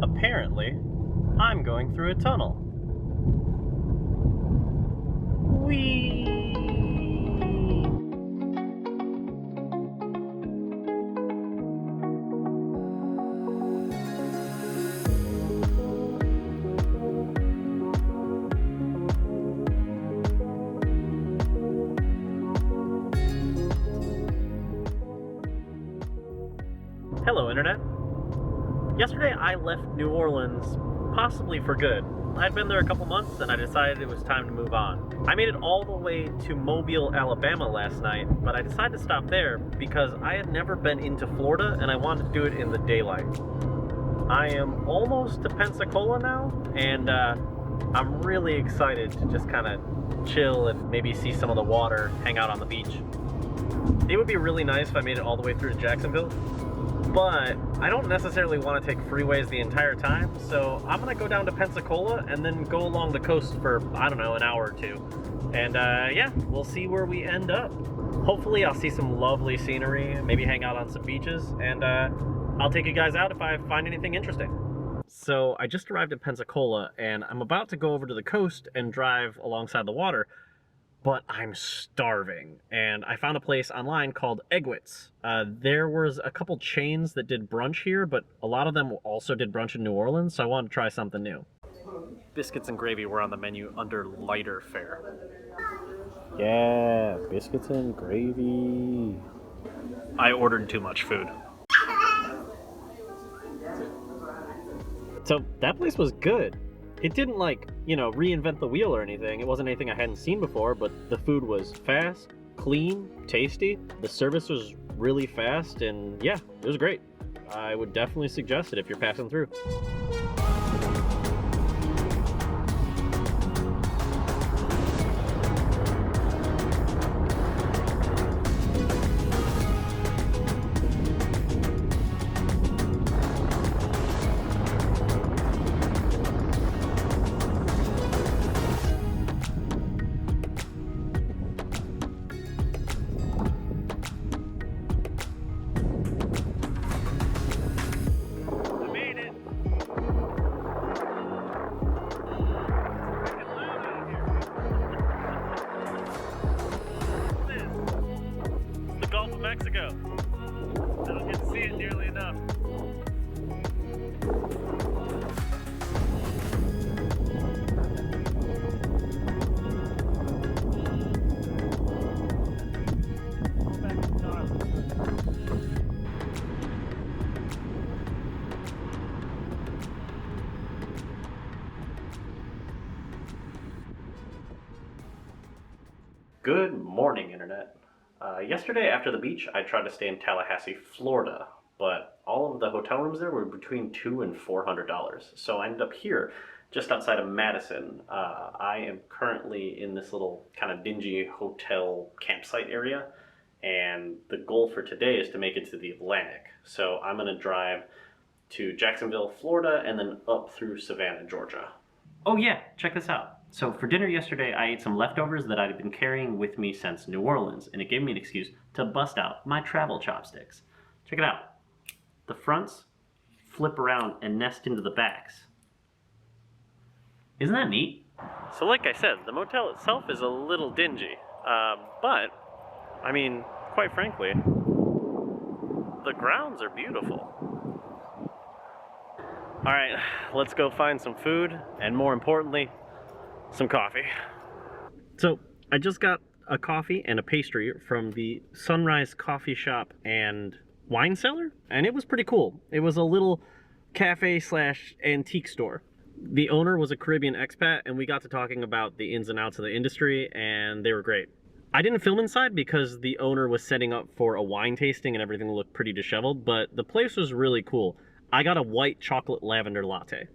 Apparently, I'm going through a tunnel. Whee! Hello, Internet. Yesterday I left New Orleans, possibly for good. I'd been there a couple months and I decided it was time to move on. I made it all the way to Mobile, Alabama last night, but I decided to stop there because I had never been into Florida and I wanted to do it in the daylight. I am almost to Pensacola now, and I'm really excited to just kind of chill and maybe see some of the water, hang out on the beach. It would be really nice if I made it all the way through to Jacksonville, but I don't necessarily want to take freeways the entire time, so I'm going to go down to Pensacola and then go along the coast for, I don't know, an hour or two. And yeah, we'll see where we end up. Hopefully I'll see some lovely scenery, maybe hang out on some beaches, and I'll take you guys out if I find anything interesting. So I just arrived at Pensacola, and I'm about to go over to the coast and drive alongside the water, but I'm starving, and I found a place online called Eggwit's. There was a couple chains that did brunch here, but a lot of them also did brunch in New Orleans, so I wanted to try something new. Biscuits and gravy were on the menu under lighter fare. Yeah, biscuits and gravy. I ordered too much food. So that place was good. It didn't reinvent the wheel or anything. It wasn't anything I hadn't seen before, but the food was fast, clean, tasty. The service was really fast, and yeah, it was great. I would definitely suggest it if you're passing through. Mexico. I don't get to see it nearly enough. Good morning, Internet. Yesterday after the beach, I tried to stay in Tallahassee, Florida, but all of the hotel rooms there were between $200 and $400. So I ended up here, just outside of Madison. I am currently in this little kind of dingy hotel campsite area, and the goal for today is to make it to the Atlantic. So I'm going to drive to Jacksonville, Florida, and then up through Savannah, Georgia. Oh yeah, check this out. So for dinner yesterday, I ate some leftovers that I'd been carrying with me since New Orleans, and it gave me an excuse to bust out my travel chopsticks. Check it out. The fronts flip around and nest into the backs. Isn't that neat? So like I said, the motel itself is a little dingy, but, I mean, quite frankly, the grounds are beautiful. Alright, let's go find some food, and more importantly, some coffee. So I just got a coffee and a pastry from the Sunrise Coffee Shop and Wine Cellar, and it was pretty cool. It was a little cafe / antique store. The owner was a Caribbean expat, and we got to talking about the ins and outs of the industry, and they were great. I didn't film inside because the owner was setting up for a wine tasting and everything looked pretty disheveled, but the place was really cool. I got a white chocolate lavender latte.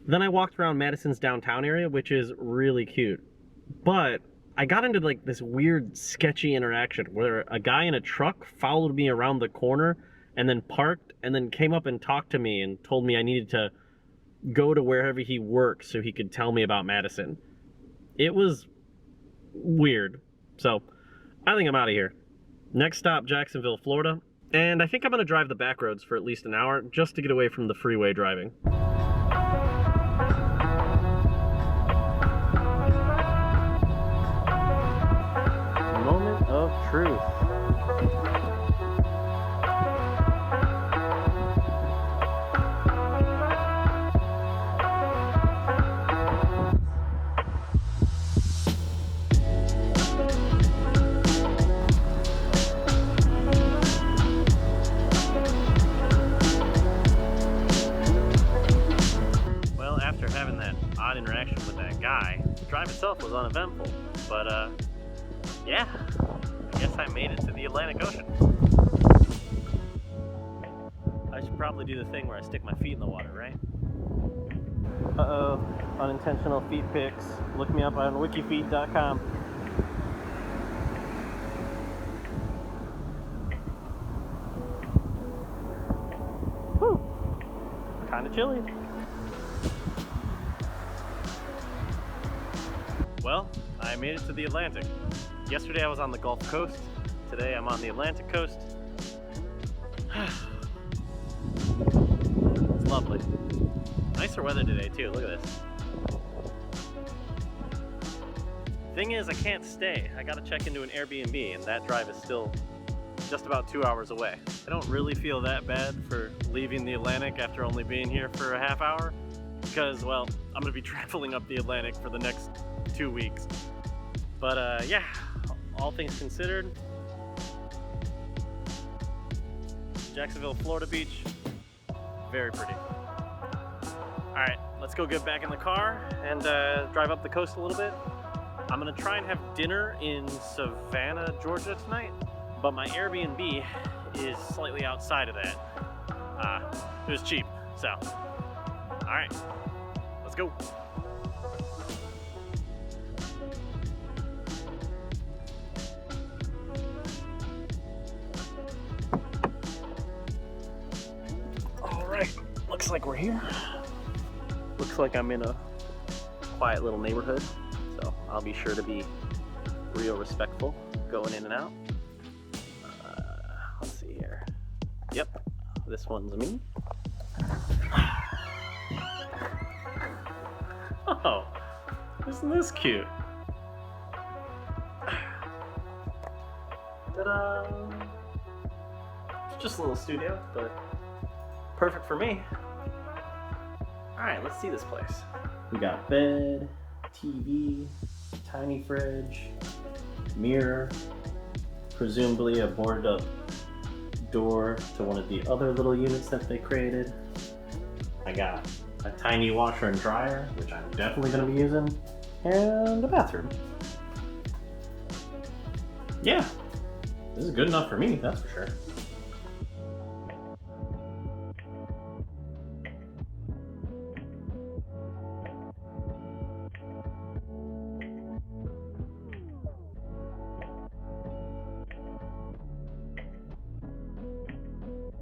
Then I walked around Madison's downtown area, which is really cute. But I got into this weird sketchy interaction where a guy in a truck followed me around the corner and then parked and then came up and talked to me and told me I needed to go to wherever he worked so he could tell me about Madison. It was weird. So I think I'm out of here. Next stop, Jacksonville, Florida. And I think I'm going to drive the back roads for at least an hour just to get away from the freeway driving. odd interaction with that guy. The drive itself was uneventful, but yeah, I guess I made it to the Atlantic Ocean. I should probably do the thing where I stick my feet in the water, right? Uh-oh, unintentional feet pics. Look me up on wikifeet.com. Whew, kind of chilly. Well, I made it to the Atlantic. Yesterday I was on the Gulf Coast. Today I'm on the Atlantic Coast. It's lovely. Nicer weather today too, look at this. Thing is, I can't stay. I gotta check into an Airbnb and that drive is still just about 2 hours away. I don't really feel that bad for leaving the Atlantic after only being here for a half hour because, well, I'm gonna be traveling up the Atlantic for the next 2 weeks. But yeah, all things considered, Jacksonville, Florida beach, very pretty. All right, let's go get back in the car and drive up the coast a little bit. I'm gonna try and have dinner in Savannah, Georgia tonight, but my Airbnb is slightly outside of that. It was cheap, so. All right, let's go. All right, looks like we're here. Looks like I'm in a quiet little neighborhood, so I'll be sure to be real respectful going in and out. Let's see here. Yep, this one's me. Oh, isn't this cute? Ta-da! It's just a little studio, but perfect for me. Alright, let's see this place. We got bed, TV, tiny fridge, mirror, presumably a boarded up door to one of the other little units that they created. I got a tiny washer and dryer, which I'm definitely going to be using, and a bathroom. Yeah, this is good enough for me, that's for sure.